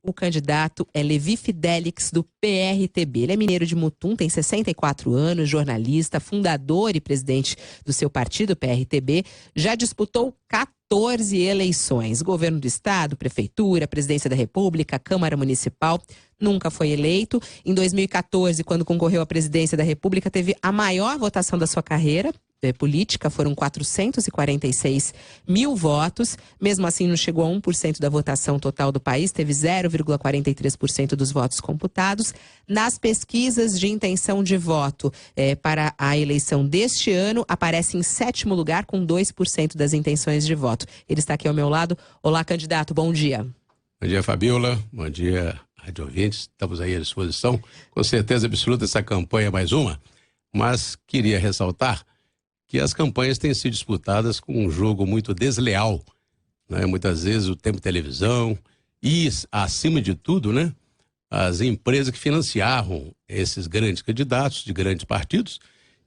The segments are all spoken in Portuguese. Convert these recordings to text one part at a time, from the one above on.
O candidato é Levi Fidelix, do PRTB. Ele é mineiro de Mutum, tem 64 anos, jornalista, fundador e presidente do seu partido, PRTB. Já disputou 14 eleições. Governo do Estado, Prefeitura, Presidência da República, Câmara Municipal. Nunca foi eleito. Em 2014, quando concorreu à Presidência da República, teve a maior votação da sua carreira política, foram 446 mil votos. Mesmo assim, não chegou a 1% da votação total do país, teve 0,43% dos votos computados. Nas pesquisas de intenção de voto para a eleição deste ano, aparece em 7º lugar, com 2% das intenções de voto. Ele está aqui ao meu lado. Olá, candidato, bom dia. Bom dia, Fabiola. Bom dia, rádio ouvintes. Estamos aí à disposição. Com certeza absoluta, essa campanha é mais uma. Mas queria ressaltar que as campanhas têm sido disputadas com um jogo muito desleal, né? Muitas vezes o tempo de televisão e, acima de tudo, né, as empresas que financiavam esses grandes candidatos de grandes partidos,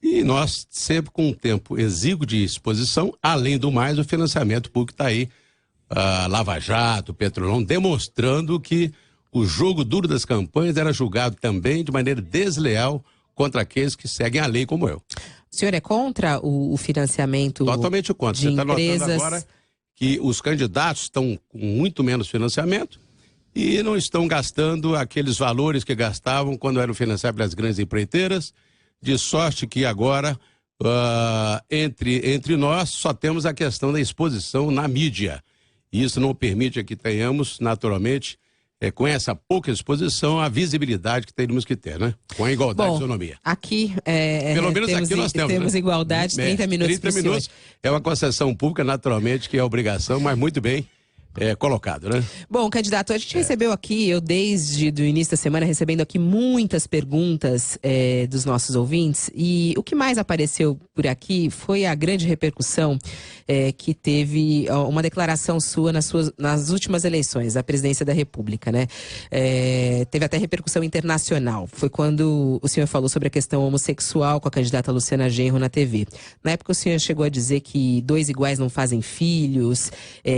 e nós sempre com um tempo exíguo de exposição. Além do mais, o financiamento público está aí, Lava Jato, Petrolão, demonstrando que o jogo duro das campanhas era julgado também de maneira desleal contra aqueles que seguem a lei como eu. O senhor é contra o financiamento? Totalmente contra. Você está notando agora que os candidatos estão com muito menos financiamento e não estão gastando aqueles valores que gastavam quando eram financiados pelas grandes empreiteiras, de sorte que agora, entre nós, só temos a questão da exposição na mídia. E isso não permite que tenhamos, naturalmente, com essa pouca exposição, a visibilidade que teríamos que ter, né? Com a igualdade de isonomia. Aqui, pelo menos aqui nós temos, né? Igualdade, 30 minutos 30 minutos é uma concessão pública, naturalmente, que é obrigação, mas muito bem colocado, né? Bom, candidato, a gente recebeu aqui, eu desde o início da semana, recebendo aqui muitas perguntas dos nossos ouvintes, e o que mais apareceu por aqui foi a grande repercussão que teve uma declaração sua nas últimas eleições, da presidência da República, né? Teve até repercussão internacional. Foi quando o senhor falou sobre a questão homossexual com a candidata Luciana Genro na TV. Na época o senhor chegou a dizer que dois iguais não fazem filhos,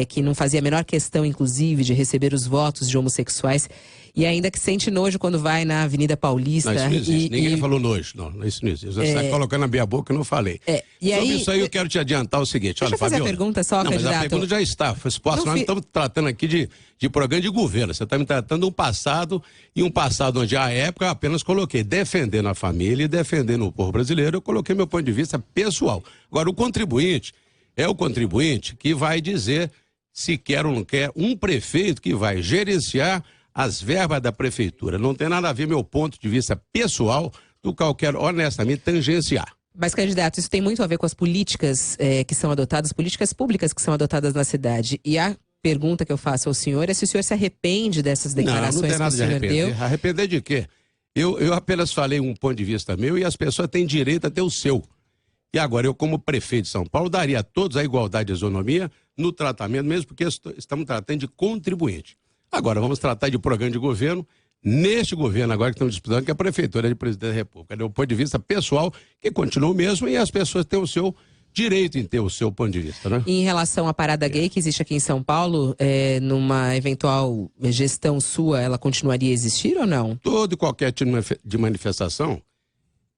que não fazia a menor questão, inclusive, de receber os votos de homossexuais, e ainda que sente nojo quando vai na Avenida Paulista. Não, isso não existe. Ninguém falou nojo, não, isso não existe. Você está colocando na minha boca e não falei. Sobre isso aí eu quero te adiantar o seguinte. Deixa eu fazer a pergunta só, candidato. Mas a pergunta já está. Nós estamos tratando aqui de programa de governo. Você está me tratando de um passado, e um passado onde, à época, eu apenas coloquei defendendo a família e defendendo o povo brasileiro. Eu coloquei meu ponto de vista pessoal. Agora, o contribuinte é o contribuinte que vai dizer se quer ou não quer um prefeito que vai gerenciar as verbas da prefeitura. Não tem nada a ver meu ponto de vista pessoal do qual eu quero honestamente tangenciar. Mas, candidato, isso tem muito a ver com as políticas que são adotadas, políticas públicas que são adotadas na cidade. E a pergunta que eu faço ao senhor é se o senhor se arrepende dessas declarações que o senhor deu. Arrepender de quê? Eu apenas falei um ponto de vista meu, e as pessoas têm direito a ter o seu. E agora, eu, como prefeito de São Paulo, daria a todos a igualdade de isonomia no tratamento, mesmo porque estamos tratando de contribuinte. Agora, vamos tratar de programa de governo, neste governo agora que estamos disputando, que é a Prefeitura de Presidente da República. Do ponto de vista pessoal, que continua o mesmo, e as pessoas têm o seu direito em ter o seu ponto de vista, né? Em relação à parada gay que existe aqui em São Paulo, numa eventual gestão sua, ela continuaria a existir ou não? Todo e qualquer tipo de manifestação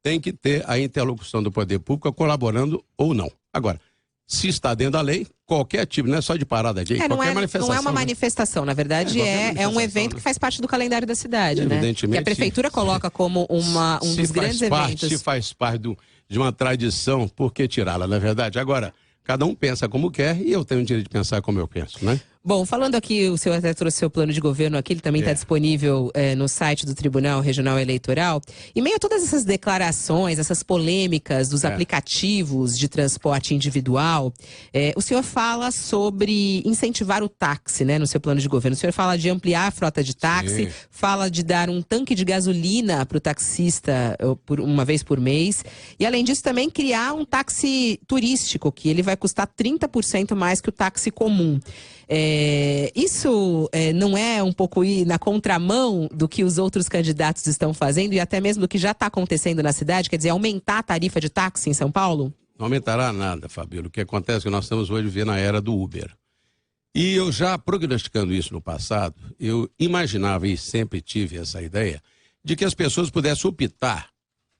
tem que ter a interlocução do poder público colaborando ou não. Agora, se está dentro da lei, qualquer tipo, não é só de parada gay, qualquer manifestação. Não é uma manifestação, na verdade é um evento que faz parte do calendário da cidade, né? Evidentemente. Que a prefeitura coloca como um dos grandes eventos. Se faz parte de uma tradição, por que tirá-la, na verdade? Agora, cada um pensa como quer, e eu tenho o direito de pensar como eu penso, né? Bom, falando aqui, o senhor até trouxe seu plano de governo aqui, ele também está disponível no site do Tribunal Regional Eleitoral. Em meio a todas essas declarações, essas polêmicas dos aplicativos de transporte individual, o senhor fala sobre incentivar o táxi, né, no seu plano de governo. O senhor fala de ampliar a frota de táxi, fala de dar um tanque de gasolina para o taxista uma vez por mês. E, além disso, também criar um táxi turístico, que ele vai custar 30% mais que o táxi comum. Isso não é um pouco ir na contramão do que os outros candidatos estão fazendo e até mesmo do que já está acontecendo na cidade? Quer dizer, aumentar a tarifa de táxi em São Paulo? Não aumentará nada, Fabíola. O que acontece é que nós estamos hoje vivendo a era do Uber. E eu já prognosticando isso no passado, eu imaginava e sempre tive essa ideia de que as pessoas pudessem optar,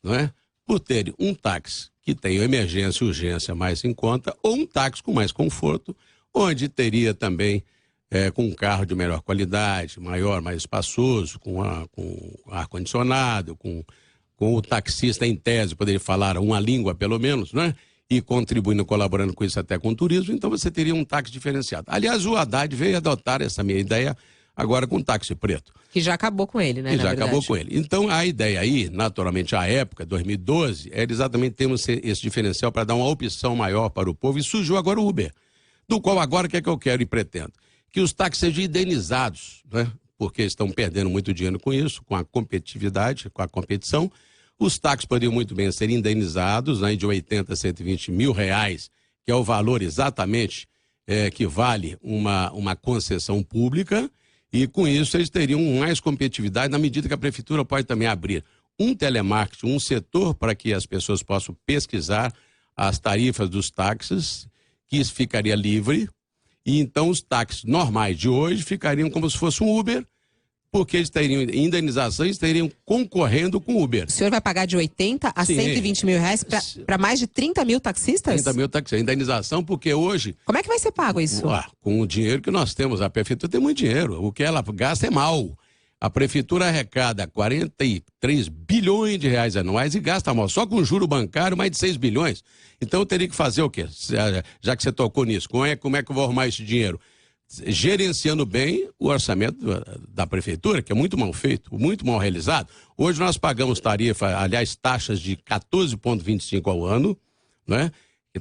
não é, por terem um táxi que tenha emergência e urgência mais em conta, ou um táxi com mais conforto, onde teria também com um carro de melhor qualidade, maior, mais espaçoso, com ar-condicionado, com o taxista em tese poderia falar uma língua pelo menos, né? E contribuindo, colaborando com isso até com o turismo, então você teria um táxi diferenciado. Aliás, o Haddad veio adotar essa minha ideia agora com o táxi preto. Que já acabou com ele, né? Que já acabou com ele. Então, a ideia aí, naturalmente, à época, 2012, era exatamente termos esse diferencial para dar uma opção maior para o povo, e surgiu agora o Uber, do qual agora o que é que eu quero e pretendo? Que os táxis sejam indenizados, né? Porque estão perdendo muito dinheiro com isso, com a competitividade, com a competição. Os táxis poderiam muito bem ser indenizados, né, de 80 a 120 mil reais, que é o valor exatamente que vale uma concessão pública, e com isso eles teriam mais competitividade na medida que a prefeitura pode também abrir um telemarketing, um setor para que as pessoas possam pesquisar as tarifas dos táxis, que isso ficaria livre, e então os táxis normais de hoje ficariam como se fosse um Uber, porque eles teriam indenização e estariam concorrendo com o Uber. O senhor vai pagar de 80 a 120 mil reais para mais de 30 mil taxistas? 30 mil taxistas. Indenização, porque hoje... Como é que vai ser pago isso? Com o dinheiro que nós temos, a prefeitura tem muito dinheiro. O que ela gasta é mal. A prefeitura arrecada 43 bilhões de reais anuais e gasta mal. Só com juro bancário, mais de 6 bilhões. Então eu teria que fazer o quê? Já que você tocou nisso, como é que eu vou arrumar esse dinheiro? Gerenciando bem o orçamento da prefeitura, que é muito mal feito, muito mal realizado. Hoje nós pagamos tarifa, aliás, taxas de 14,25 ao ano, né?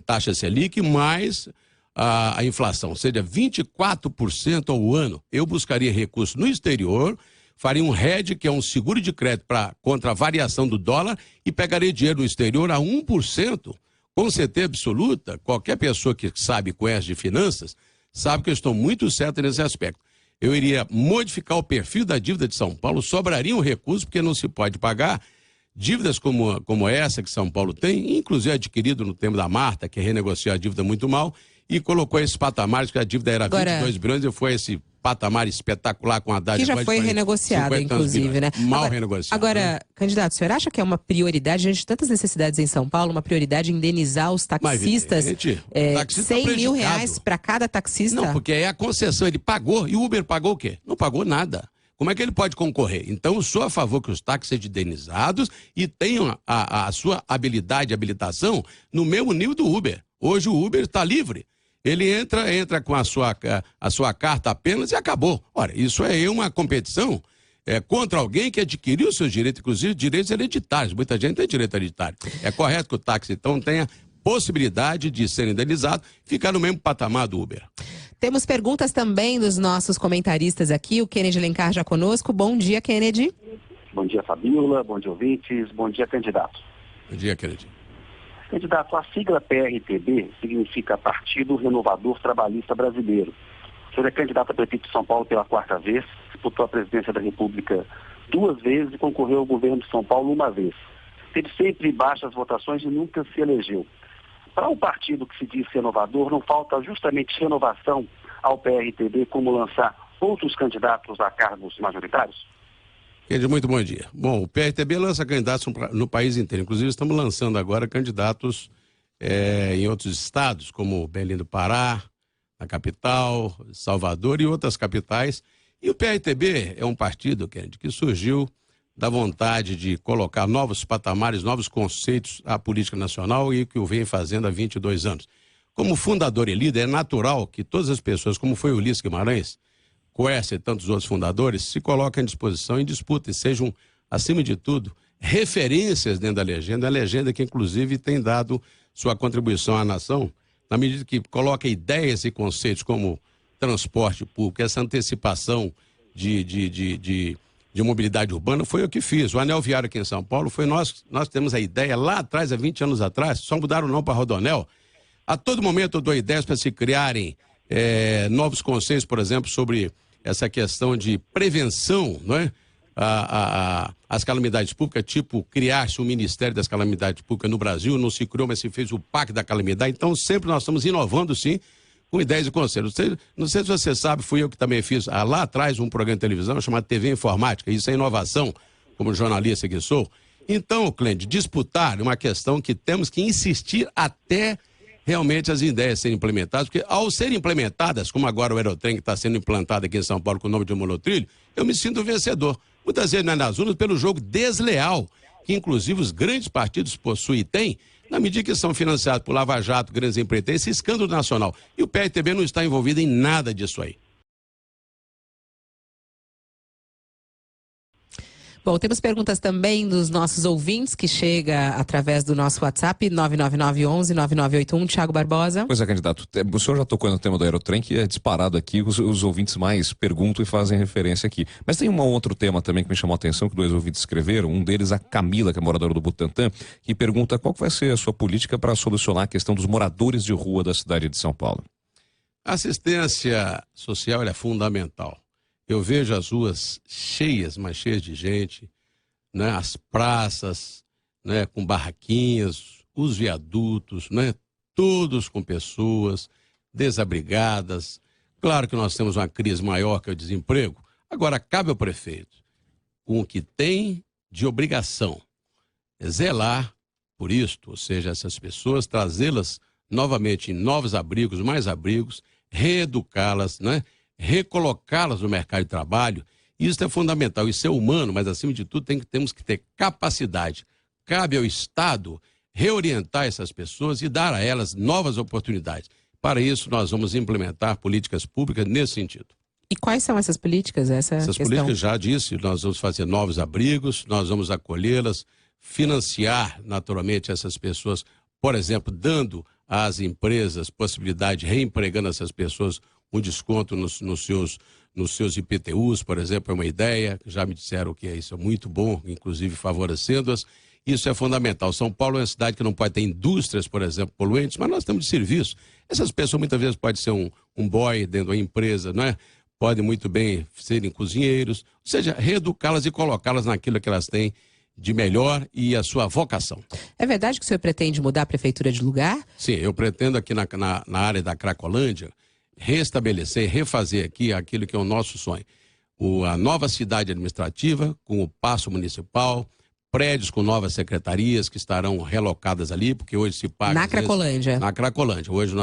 Taxa Selic, mais a inflação, ou seja, 24% ao ano. Eu buscaria recursos no exterior, faria um hedge, que é um seguro de crédito contra a variação do dólar, e pegaria dinheiro no exterior a 1%, com certeza absoluta. Qualquer pessoa que sabe e conhece de finanças sabe que eu estou muito certo nesse aspecto. Eu iria modificar o perfil da dívida de São Paulo, sobraria um recurso, porque não se pode pagar dívidas como essa que São Paulo tem, inclusive adquirido no tempo da Marta, que renegociou a dívida muito mal, e colocou esses patamares, que a dívida era 22 bilhões, e foi esse patamar espetacular com a Haddad. Que já foi renegociada, inclusive, né? Mal renegociada. Agora, candidato, o senhor acha que é uma prioridade, diante de tantas necessidades em São Paulo, uma prioridade indenizar os taxistas? Taxista 100 mil reais para cada taxista? Não, porque é a concessão, ele pagou, e o Uber pagou o quê? Não pagou nada. Como é que ele pode concorrer? Então, eu sou a favor que os táxis sejam indenizados e tenham a sua habilitação no mesmo nível do Uber. Hoje o Uber está livre. Ele entra com a sua carta apenas e acabou. Ora, isso é uma competição contra alguém que adquiriu seus direitos, inclusive direitos hereditários. Muita gente tem direito hereditário. É correto que o táxi, então, tenha possibilidade de ser indenizado, ficar no mesmo patamar do Uber. Temos perguntas também dos nossos comentaristas aqui. O Kennedy Alencar já conosco. Bom dia, Kennedy. Bom dia, Fabiola. Bom dia, ouvintes. Bom dia, candidato. Bom dia, Kennedy. Candidato, a sigla PRTB significa Partido Renovador Trabalhista Brasileiro. O senhor é candidato a prefeito de São Paulo pela 4ª vez, disputou a presidência da República 2 vezes e concorreu ao governo de São Paulo 1 vez. Teve sempre baixas votações e nunca se elegeu. Para um partido que se diz renovador, não falta justamente renovação ao PRTB, como lançar outros candidatos a cargos majoritários? Kennedy, muito bom dia. Bom, o PRTB lança candidatos no país inteiro. Inclusive, estamos lançando agora candidatos em outros estados, como Belém do Pará, na capital, Salvador e outras capitais. E o PRTB é um partido, Kennedy, que surgiu da vontade de colocar novos patamares, novos conceitos à política nacional, e que o vem fazendo há 22 anos. Como fundador e líder, é natural que todas as pessoas, como foi o Ulisses Guimarães, Quércia e tantos outros fundadores, se coloquem à disposição e disputem, sejam, acima de tudo, referências dentro da legenda, a legenda que, inclusive, tem dado sua contribuição à nação, na medida que coloca ideias e conceitos como transporte público, essa antecipação de mobilidade urbana, foi o que fiz. O anel viário aqui em São Paulo foi nós temos a ideia lá atrás, há 20 anos atrás, só mudaram o nome para Rodonel. A todo momento eu dou ideias para se criarem novos conceitos, por exemplo, sobre essa questão de prevenção, não é? As calamidades públicas, tipo, criar-se o Ministério das Calamidades Públicas no Brasil, não se criou, mas se fez o PAC da calamidade. Então, sempre nós estamos inovando, sim, com ideias e conselhos. Não sei se você sabe, fui eu que também fiz lá atrás um programa de televisão chamado TV Informática, isso é inovação, como jornalista que sou. Então, Clêndio, disputar é uma questão que temos que insistir até realmente as ideias serem implementadas, porque ao serem implementadas, como agora o Aerotrem que está sendo implantado aqui em São Paulo com o nome de monotrilho, eu me sinto vencedor. Muitas vezes nas urnas pelo jogo desleal, que inclusive os grandes partidos possuem e têm, na medida que são financiados por Lava Jato, grandes empreiteiros, esse escândalo nacional. E o PRTB não está envolvido em nada disso aí. Bom, temos perguntas também dos nossos ouvintes, que chega através do nosso WhatsApp, 99911-9981, Thiago Barbosa. Pois é, candidato, o senhor já tocou no tema do Aerotrem, que é disparado aqui, os ouvintes mais perguntam e fazem referência aqui. Mas tem um outro tema também que me chamou a atenção, que dois ouvintes escreveram, um deles a Camila, que é moradora do Butantã, que pergunta qual vai ser a sua política para solucionar a questão dos moradores de rua da cidade de São Paulo. A assistência social é fundamental. Eu vejo as ruas cheias, mas cheias de gente, né? As praças, né? Com barraquinhas, os viadutos, né? Todos com pessoas desabrigadas. Claro que nós temos uma crise maior que é o desemprego. Agora, cabe ao prefeito, com o que tem de obrigação, zelar por isto, ou seja, essas pessoas, trazê-las novamente em novos abrigos, mais abrigos, reeducá-las, né? Recolocá-las no mercado de trabalho. Isso é fundamental, isso é humano, mas acima de tudo temos que ter capacidade. Cabe ao Estado reorientar essas pessoas e dar a elas novas oportunidades. Para isso nós vamos implementar políticas públicas nesse sentido. E quais são essas políticas? Essas políticas, já disse, nós vamos fazer novos abrigos, nós vamos acolhê-las, financiar naturalmente essas pessoas, por exemplo, dando às empresas possibilidade de reempregando essas pessoas um desconto nos seus IPTUs, por exemplo, é uma ideia, já me disseram que isso é muito bom, inclusive favorecendo-as. Isso é fundamental. São Paulo é uma cidade que não pode ter indústrias, por exemplo, poluentes, mas nós temos de serviço. Essas pessoas muitas vezes podem ser um boy dentro da empresa, não é? Podem muito bem serem cozinheiros, ou seja, reeducá-las e colocá-las naquilo que elas têm de melhor e a sua vocação. É verdade que o senhor pretende mudar a prefeitura de lugar? Sim, eu pretendo aqui na área da Cracolândia restabelecer, refazer aqui aquilo que é o nosso sonho. A nova cidade administrativa, com o Paço Municipal, prédios com novas secretarias que estarão relocadas ali, porque hoje se paga... Na Cracolândia. Na Cracolândia. Hoje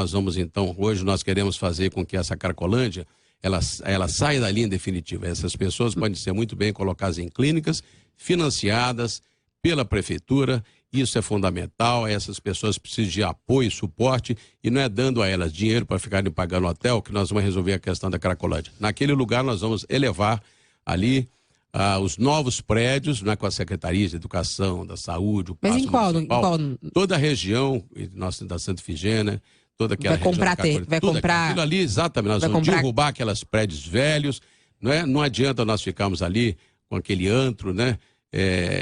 nós queremos fazer com que essa Cracolândia, ela saia dali em definitiva. Essas pessoas podem ser muito bem colocadas em clínicas, financiadas pela prefeitura. Isso é fundamental, essas pessoas precisam de apoio, suporte, e não é dando a elas dinheiro para ficarem pagando hotel que nós vamos resolver a questão da Cracolândia. Naquele lugar nós vamos elevar ali os novos prédios, né, com a Secretaria de Educação, da Saúde, o Paço Municipal, toda a região da Santa Efigênia, toda aquela região. Vai comprar. Aquilo ali, exatamente, nós vamos derrubar aqueles prédios velhos, não adianta nós ficarmos ali com aquele antro, né,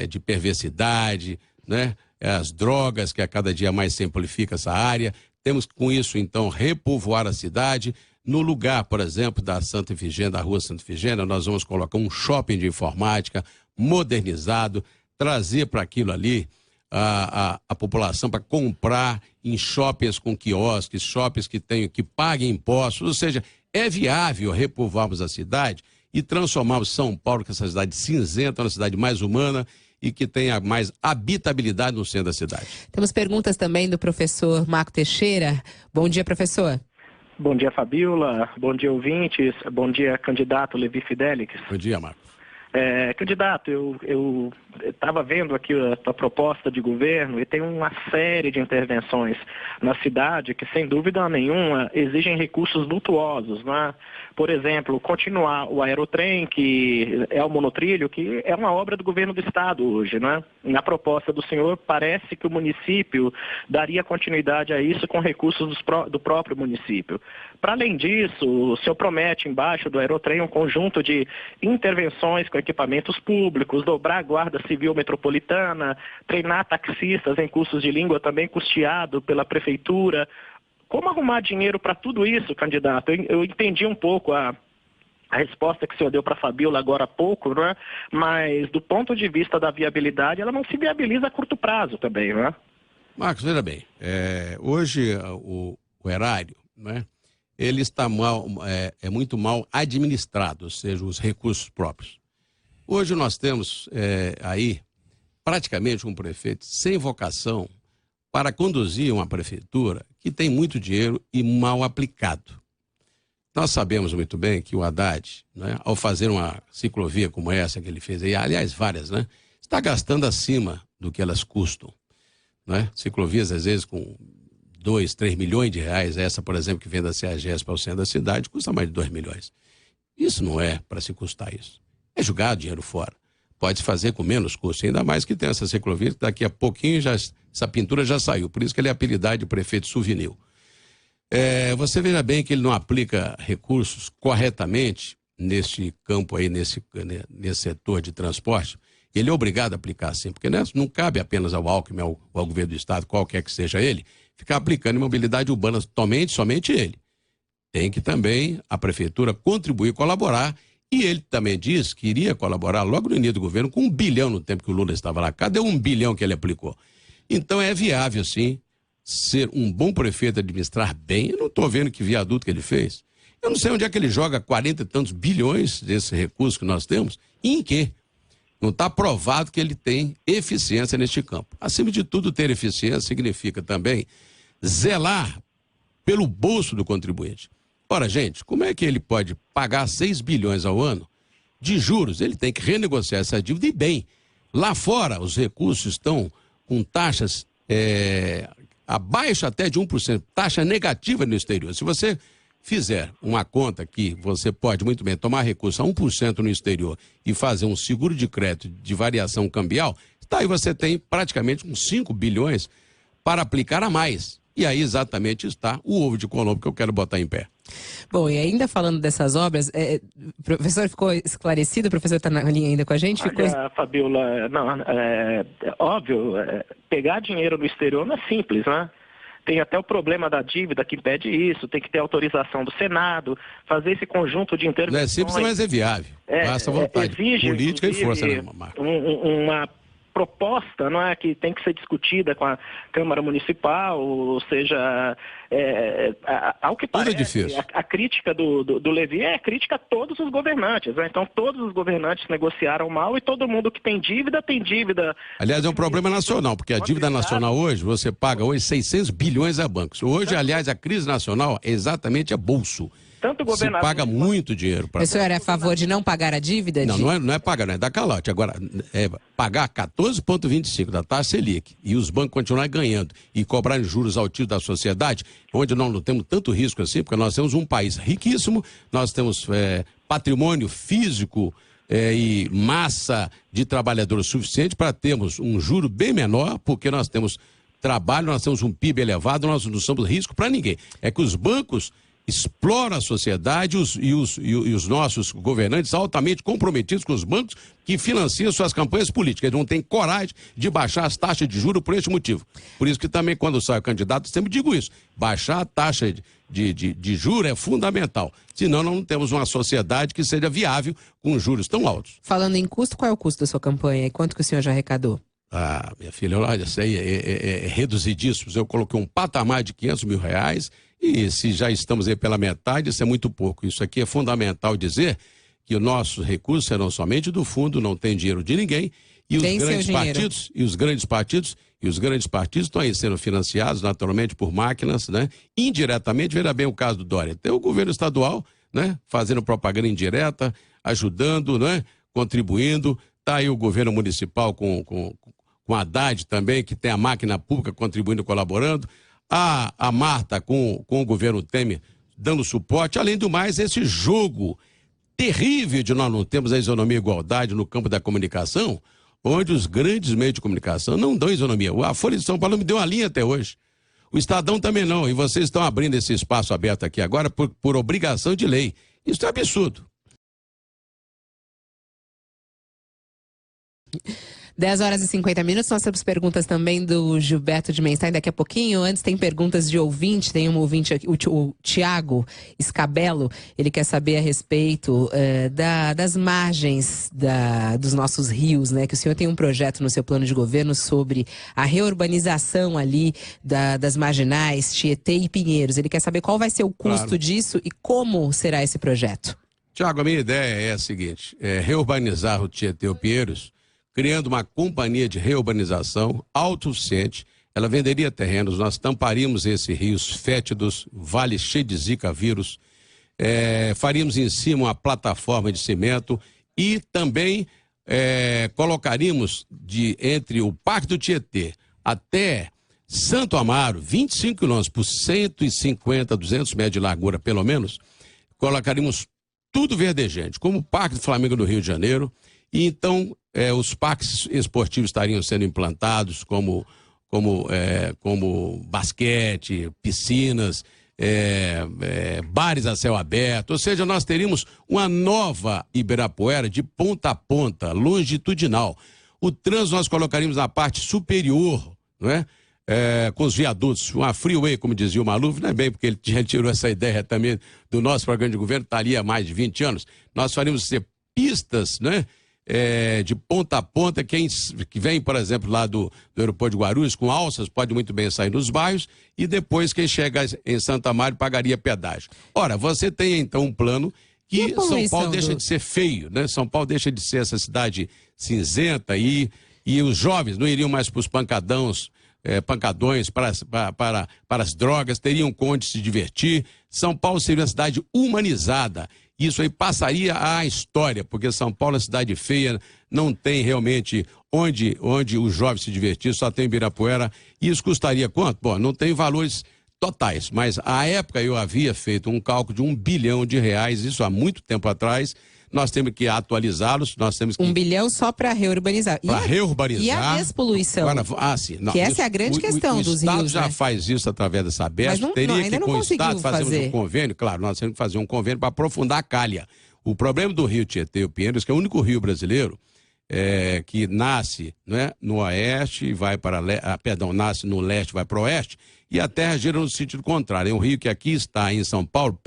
de perversidade, né? As drogas, que a cada dia mais se amplifica essa área. Temos que, com isso, então, repovoar a cidade. No lugar, por exemplo, da Santa Efigênia, da rua Santa Efigênia, nós vamos colocar um shopping de informática modernizado, trazer para aquilo ali a população para comprar em shoppings com quiosques, shoppings que paguem impostos. Ou seja, é viável repovoarmos a cidade e transformarmos São Paulo, que é essa cidade cinzenta, uma cidade mais humana e que tenha mais habitabilidade no centro da cidade. Temos perguntas também do professor Marco Teixeira. Bom dia, professor. Bom dia, Fabíola. Bom dia, ouvintes. Bom dia, candidato Levi Fidelix. Bom dia, Marco. Candidato, eu estava vendo aqui a tua proposta de governo e tem uma série de intervenções na cidade que, sem dúvida nenhuma, exigem recursos vultuosos, né? Por exemplo, continuar o Aerotrem, que é o monotrilho, que é uma obra do governo do estado hoje, né? Na proposta do senhor, parece que o município daria continuidade a isso com recursos do próprio município. Para além disso, o senhor promete embaixo do Aerotrem um conjunto de intervenções com equipamentos públicos, dobrar a Guarda Civil Metropolitana, treinar taxistas em cursos de língua também custeado pela prefeitura. Como arrumar dinheiro para tudo isso, candidato? Eu entendi um pouco a resposta que o senhor deu para a Fabíola agora há pouco, né? Mas do ponto de vista da viabilidade, ela não se viabiliza a curto prazo também, né? Marcos, veja bem, hoje o erário, né, ele está muito mal administrado, ou seja, os recursos próprios. Hoje nós temos aí praticamente um prefeito sem vocação para conduzir uma prefeitura que tem muito dinheiro e mal aplicado. Nós sabemos muito bem que o Haddad, né, ao fazer uma ciclovia como essa que ele fez aí, aliás, várias, né, está gastando acima do que elas custam. Né? Ciclovias, às vezes, com 2, 3 milhões de reais, essa, por exemplo, que vem da CEAGESP ao centro da cidade, custa mais de 2 milhões. Isso não é para se custar isso. É jogar dinheiro fora. Pode fazer com menos custo, ainda mais que tem essa ciclovia, que daqui a pouquinho essa pintura já saiu, por isso que ele é apelidado de prefeito Souvenir. Você veja bem que ele não aplica recursos corretamente neste campo aí, nesse setor de transporte. Ele é obrigado a aplicar assim, porque não cabe apenas ao Alckmin, ao governo do estado, qualquer que seja ele, ficar aplicando em mobilidade urbana somente ele. Tem que também a prefeitura contribuir, colaborar, e ele também disse que iria colaborar logo no início do governo com 1 bilhão no tempo que o Lula estava lá. Cadê 1 bilhão que ele aplicou? Então é viável, sim, ser um bom prefeito, administrar bem. Eu não estou vendo que viaduto que ele fez. Eu não sei onde é que ele joga 40 e tantos bilhões desse recurso que nós temos e em quê? Não está provado que ele tem eficiência neste campo. Acima de tudo, ter eficiência significa também zelar pelo bolso do contribuinte. Ora, gente, como é que ele pode pagar 6 bilhões ao ano de juros? Ele tem que renegociar essa dívida e bem. Lá fora, os recursos estão com taxas abaixo até de 1%, taxa negativa no exterior. Se você fizer uma conta que você pode muito bem tomar recurso a 1% no exterior e fazer um seguro de crédito de variação cambial, aí você tem praticamente uns 5 bilhões para aplicar a mais. E aí exatamente está o ovo de Colombo que eu quero botar em pé. Bom, e ainda falando dessas obras, o professor ficou esclarecido? O professor está na linha ainda com a gente? Olha, Fabiola, não, óbvio, pegar dinheiro no exterior não é simples, né? Tem até o problema da dívida que impede isso, tem que ter autorização do Senado, fazer esse conjunto de intervenções. Não é simples, mas é viável. Basta vontade política e força, né, Marco? Uma proposta, não é, que tem que ser discutida com a Câmara Municipal, ou seja, ao que parece, a crítica do Levi é crítica a todos os governantes, né? Então todos os governantes negociaram mal e todo mundo que tem dívida. Aliás, é um problema nacional, porque a dívida nacional hoje, você paga hoje 600 bilhões a bancos. Hoje, aliás, a crise nacional é exatamente a bolso. Tanto o se paga muito dinheiro. O senhor é a favor de não pagar a dívida? Não é pagar, não é dar calote. Agora, pagar 14,25 da taxa Selic e os bancos continuarem ganhando e cobrarem juros altivos da sociedade, onde nós não temos tanto risco assim, porque nós temos um país riquíssimo, nós temos patrimônio físico e massa de trabalhadores suficiente para termos um juro bem menor, porque nós temos trabalho, nós temos um PIB elevado, nós não somos risco para ninguém. É que os bancos explora a sociedade e os nossos governantes altamente comprometidos com os bancos que financiam suas campanhas políticas. Eles não têm coragem de baixar as taxas de juros por este motivo. Por isso que também, quando sai o candidato, eu sempre digo isso. Baixar a taxa de juros é fundamental. Senão, não temos uma sociedade que seja viável com juros tão altos. Falando em custo, qual é o custo da sua campanha e quanto que o senhor já arrecadou? Ah, minha filha, olha, isso aí é reduzidíssimo. Eu coloquei um patamar de 500 mil reais e se já estamos aí pela metade, isso é muito pouco. Isso aqui é fundamental dizer que os nossos recursos serão somente do fundo, não tem dinheiro de ninguém. E os grandes partidos estão aí sendo financiados naturalmente por máquinas, né? Indiretamente, veja bem o caso do Dória. Tem o governo estadual, né? Fazendo propaganda indireta, ajudando, né? Contribuindo. Está aí o governo municipal com a Haddad também, que tem a máquina pública contribuindo, colaborando. A Marta com o governo Temer dando suporte. Além do mais, esse jogo terrível de nós não termos a isonomia e igualdade no campo da comunicação, onde os grandes meios de comunicação não dão isonomia. A Folha de São Paulo me deu uma linha até hoje. O Estadão também não. E vocês estão abrindo esse espaço aberto aqui agora por obrigação de lei. Isso é absurdo. 10h50. Nós temos perguntas também do Gilberto de Menstein daqui a pouquinho. Antes tem perguntas de ouvinte. Tem um ouvinte aqui, o Tiago Escabelo. Ele quer saber a respeito das margens dos nossos rios, né? Que o senhor tem um projeto no seu plano de governo sobre a reurbanização ali das marginais, Tietê e Pinheiros. Ele quer saber qual vai ser o custo disso e como será esse projeto. Tiago, a minha ideia é a seguinte, reurbanizar o Tietê e o Pinheiros, criando uma companhia de reurbanização autossuficiente. Ela venderia terrenos, nós tamparíamos esses rios fétidos, vale cheio de zika vírus, faríamos em cima uma plataforma de cimento e também colocaríamos entre o Parque do Tietê até Santo Amaro, 25 quilômetros por 150, 200 metros de largura pelo menos, colocaríamos tudo verdejante, como o Parque do Flamengo do Rio de Janeiro, e então os parques esportivos estariam sendo implantados como basquete, piscinas, bares a céu aberto, ou seja, nós teríamos uma nova Ibirapuera de ponta a ponta, longitudinal. O trânsito nós colocaríamos na parte superior, não é? Com os viadutos, uma freeway, como dizia o Maluf, não é bem porque ele já tirou essa ideia também do nosso programa de governo, está ali há mais de 20 anos, nós faríamos pistas, né, de ponta a ponta, que vem, por exemplo, lá do aeroporto de Guarulhos, com alças, pode muito bem sair nos bairros, e depois quem chega em Santa Maria pagaria pedágio. Ora, você tem então um plano que São Paulo deixa de ser feio, né? São Paulo deixa de ser essa cidade cinzenta e os jovens não iriam mais para os pancadões para as drogas, teriam condições de se divertir. São Paulo seria uma cidade humanizada. Isso aí passaria à história, porque São Paulo é uma cidade feia, não tem realmente onde os jovens se divertir, só tem Ibirapuera. E isso custaria quanto? Bom, não tem valores totais, mas à época eu havia feito um cálculo de R$1 bilhão, isso há muito tempo atrás. Nós temos que atualizá-los, nós temos que... 1 bilhão só para reurbanizar. Para reurbanizar. E a despoluição? Agora, sim, não, essa é a grande questão dos rios, O Estado já faz isso através da Sabesp, teria que com o Estado fazermos um convênio, claro, nós temos que fazer um convênio para aprofundar a calha. O problema do rio Tietê e o Pinheiros, que é o único rio brasileiro que nasce, né, no oeste e vai para nasce no leste e vai para o oeste, e a terra gira no sentido contrário. É um rio que aqui está em São Paulo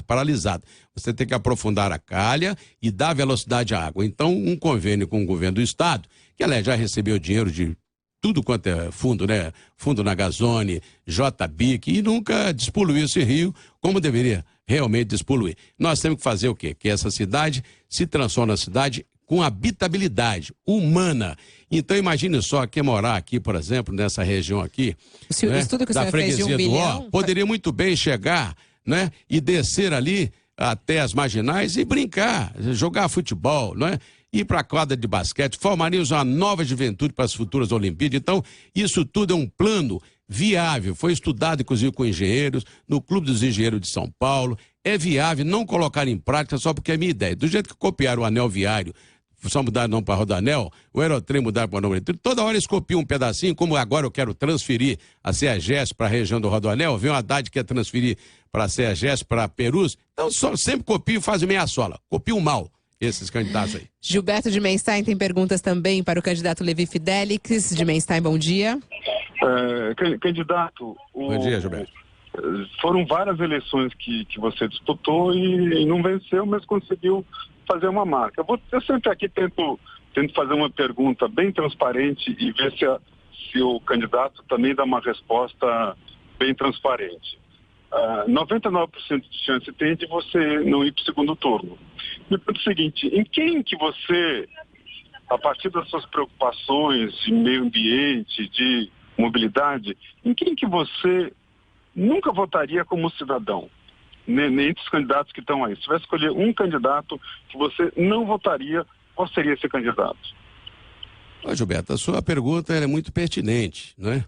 paralisado. Você tem que aprofundar a calha e dar velocidade à água. Então, um convênio com o governo do estado, que aliás já recebeu dinheiro de tudo quanto é fundo, né? Fundo na Gazone, JBIC, e nunca despoluiu esse rio como deveria realmente despoluir. Nós temos que fazer o quê? Que essa cidade se transforme na cidade com habitabilidade humana. Então imagine só quem morar aqui, por exemplo, nessa região aqui, o estudo que da freguesia fez de 1 bilhão, poderia muito bem chegar, né, e descer ali até as marginais e brincar, jogar futebol, não é? Ir para a quadra de basquete, formaríamos uma nova juventude para as futuras Olimpíadas. Então, isso tudo é um plano viável, foi estudado inclusive com engenheiros, no Clube dos Engenheiros de São Paulo. É viável não colocar em prática só porque é minha ideia. Do jeito que copiaram o anel viário, só mudaram o nome para Rodoanel, o Aerotrem mudaram para o nome. Toda hora eles copiam um pedacinho, como agora eu quero transferir a CEAGES para a região do Rodoanel, vem o Haddad que quer transferir para a CEAGES, para Perus, então sempre copiam e fazem meia sola, copiam mal esses candidatos aí. Gilberto de Menstein tem perguntas também para o candidato Levi Fidelix. De Menstein, bom dia. Candidato, bom dia, Gilberto. Foram várias eleições que você disputou e não venceu, mas conseguiu fazer uma marca. Eu sempre aqui tento fazer uma pergunta bem transparente e ver se o candidato também dá uma resposta bem transparente. 99% de chance tem de você não ir para o segundo turno. Me pergunto o seguinte, em quem que você, a partir das suas preocupações de meio ambiente, de mobilidade, em quem que você nunca votaria como cidadão? Entre os candidatos que estão aí. Se tivesse escolher um candidato que você não votaria, qual seria esse candidato? Ô, Gilberto, a sua pergunta é muito pertinente, né?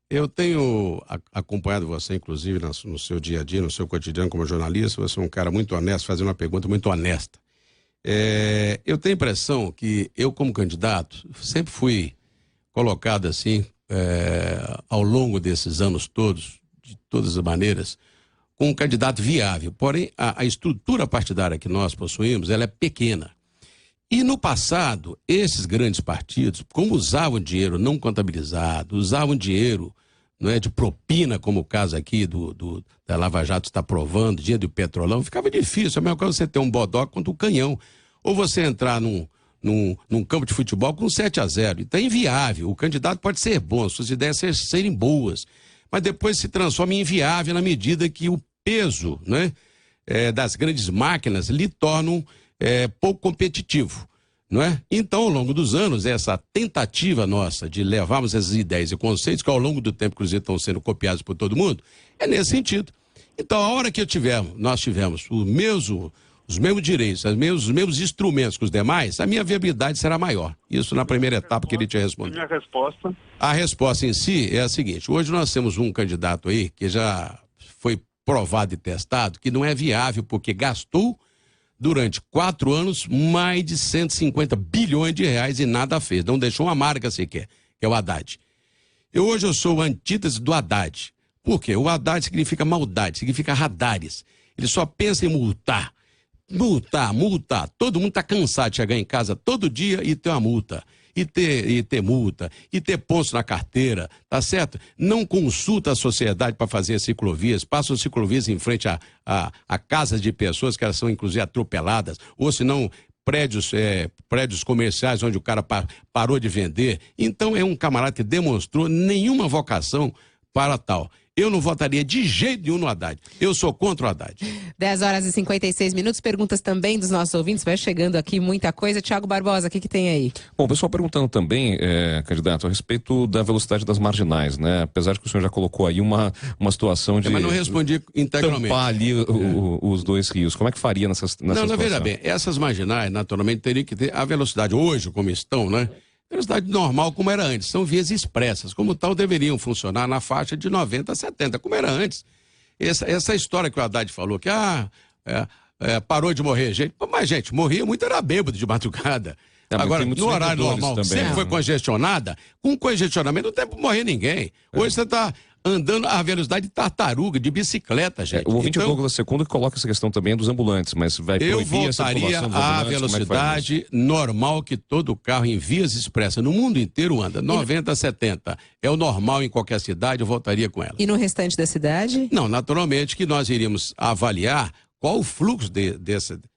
Eu tenho acompanhado você, inclusive, no seu dia a dia, no seu cotidiano como jornalista. Você é um cara muito honesto, fazendo uma pergunta muito honesta. Eu tenho a impressão que eu, como candidato, sempre fui colocado assim, ao longo desses anos todos, de todas as maneiras, com um candidato viável. Porém, a estrutura partidária que nós possuímos, ela é pequena. E no passado, esses grandes partidos, como usavam dinheiro não contabilizado, usavam dinheiro, não é, de propina, como o caso aqui da Lava Jato está provando, dinheiro do Petrolão, ficava difícil. A mesma coisa você ter um bodoque contra um canhão. Ou você entrar num campo de futebol com 7-0. Então é inviável. O candidato pode ser bom, suas ideias serem boas, mas depois se transforma em inviável na medida que o peso, né, das grandes máquinas lhe tornam pouco competitivo, não é? Então, ao longo dos anos, essa tentativa nossa de levarmos essas ideias e conceitos que ao longo do tempo, inclusive, estão sendo copiados por todo mundo, é nesse sentido. Então, a hora que nós tivermos os mesmos direitos, os mesmos instrumentos que os demais, a minha viabilidade será maior. Isso na primeira etapa que ele tinha respondido. Minha resposta? A resposta em si é a seguinte: hoje nós temos um candidato aí que já foi provado e testado, que não é viável porque gastou durante 4 anos mais de 150 bilhões de reais e nada fez, não deixou uma marca sequer, que é o Haddad. Hoje eu sou a antítese do Haddad. Por quê? O Haddad significa maldade, significa radares. Ele só pensa em multar. Multar. Todo mundo está cansado de chegar em casa todo dia e ter uma multa. E ter multa, e ter pontos na carteira, tá certo? Não consulta a sociedade para fazer ciclovias, passam ciclovias em frente a casas de pessoas que elas são inclusive atropeladas, ou se não prédios comerciais onde o cara parou de vender. Então é um camarada que demonstrou nenhuma vocação para tal. Eu não votaria de jeito nenhum no Haddad. Eu sou contra o Haddad. 10h56, perguntas também dos nossos ouvintes. Vai chegando aqui muita coisa. Tiago Barbosa, o que tem aí? Bom, o pessoal perguntando também, candidato, a respeito da velocidade das marginais, né? Apesar de que o senhor já colocou aí uma situação de... Mas não respondi integralmente. Tampar ali os dois rios. Como é que faria nessa situação? Não, veja bem, essas marginais, naturalmente, teriam que ter a velocidade hoje, como estão, né? Velocidade normal como era antes, são vias expressas, como tal deveriam funcionar na faixa de 90 a 70, como era antes. Essa história que o Haddad falou, que parou de morrer gente, mas gente, morria muito, era bêbado de madrugada. Agora, no horário normal, também, sempre foi congestionada, com congestionamento não tem para morrer ninguém. Hoje você está andando a velocidade de tartaruga, de bicicleta, gente. O ouvinte Douglas Secunda que coloca essa questão também dos ambulantes, mas vai proibir essa circulação dos ambulantes? Eu voltaria à velocidade normal que todo carro em vias expressas no mundo inteiro anda, 90 a 70. É o normal em qualquer cidade, eu voltaria com ela. E no restante da cidade? Não, naturalmente que nós iríamos avaliar qual o fluxo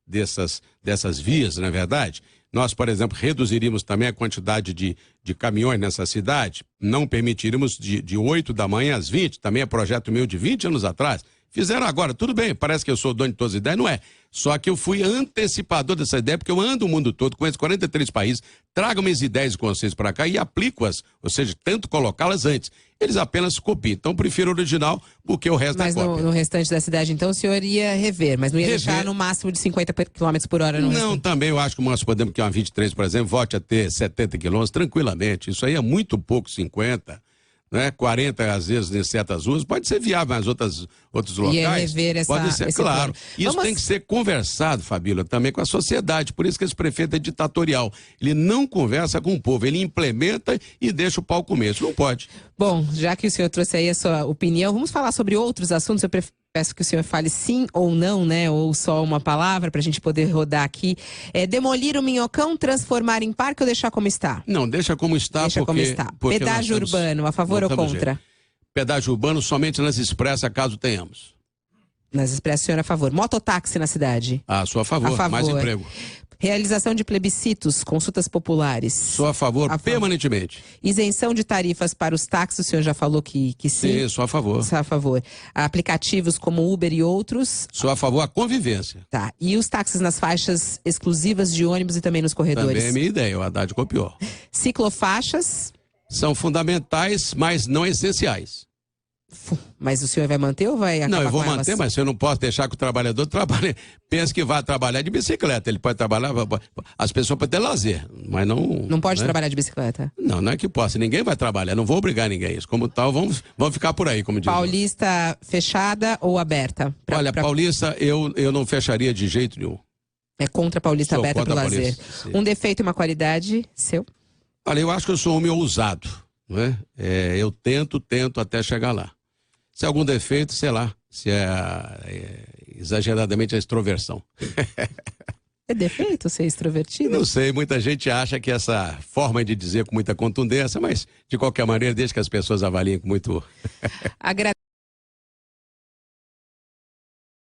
dessas vias, não é verdade? Nós, por exemplo, reduziríamos também a quantidade de caminhões nessa cidade, não permitiríamos de 8 da manhã às 20, também é projeto meu de 20 anos atrás. Fizeram agora, tudo bem, parece que eu sou dono de todas as ideias, não é. Só que eu fui antecipador dessa ideia, porque eu ando o mundo todo, conheço 43 países, trago minhas ideias e conceitos para cá e aplico-as, ou seja, tento colocá-las antes. Eles apenas copiam, então prefiro o original, porque o resto é cópia. Mas no restante da cidade, então, o senhor ia rever, mas não ia deixar no máximo de 50 km por hora? Não, também eu acho que nós podemos, que uma 23, por exemplo, volte a ter 70 km tranquilamente, isso aí é muito pouco, 50, né? 40 às vezes em certas ruas, pode ser viável, mas outros locais ia rever pode ser, claro. Isso tem que ser conversado, Fabíola, também com a sociedade, por isso que esse prefeito é ditatorial. Ele não conversa com o povo, ele implementa e deixa o pau comer, isso não pode. Bom, já que o senhor trouxe aí a sua opinião, vamos falar sobre outros assuntos. Eu peço que o senhor fale sim ou não, né? Ou só uma palavra para a gente poder rodar aqui. Demolir o Minhocão, transformar em parque ou deixar como está? Não, deixa como está. Deixa como está. Pedágio urbano, a favor ou contra? Pedágio urbano somente nas expressas, caso tenhamos. Nas expressas, o senhor é a favor. Mototáxi na cidade? Sou a favor, mais emprego. Realização de plebiscitos, consultas populares. Sou a favor permanentemente. Isenção de tarifas para os táxis, o senhor já falou que sim. Sim, sou a favor. Sou a favor. Aplicativos como Uber e outros. Sou a favor da convivência. Tá. E os táxis nas faixas exclusivas de ônibus e também nos corredores? Também é minha ideia, o Haddad copiou. Ciclofaixas? São fundamentais, mas não essenciais. Mas o senhor vai manter ou vai acabar? Não, eu vou manter, mas eu não posso deixar que o trabalhador trabalhe. Pensa que vai trabalhar de bicicleta. Ele pode trabalhar, as pessoas podem ter lazer, mas não. Não pode trabalhar de bicicleta? Não é que possa. Ninguém vai trabalhar, não vou obrigar ninguém a isso. Como tal, vamos ficar por aí, como diz. Paulista fechada ou aberta? Olha, Paulista eu não fecharia de jeito nenhum. É contra a Paulista aberta para o lazer. Um defeito e uma qualidade seu? Olha, eu acho que eu sou um homem ousado, não é? Eu tento até chegar lá. Se é algum defeito, sei lá, se é exageradamente a extroversão. É defeito ser extrovertido? Não sei, muita gente acha que essa forma de dizer com muita contundência, mas de qualquer maneira, desde que as pessoas avaliem com muito...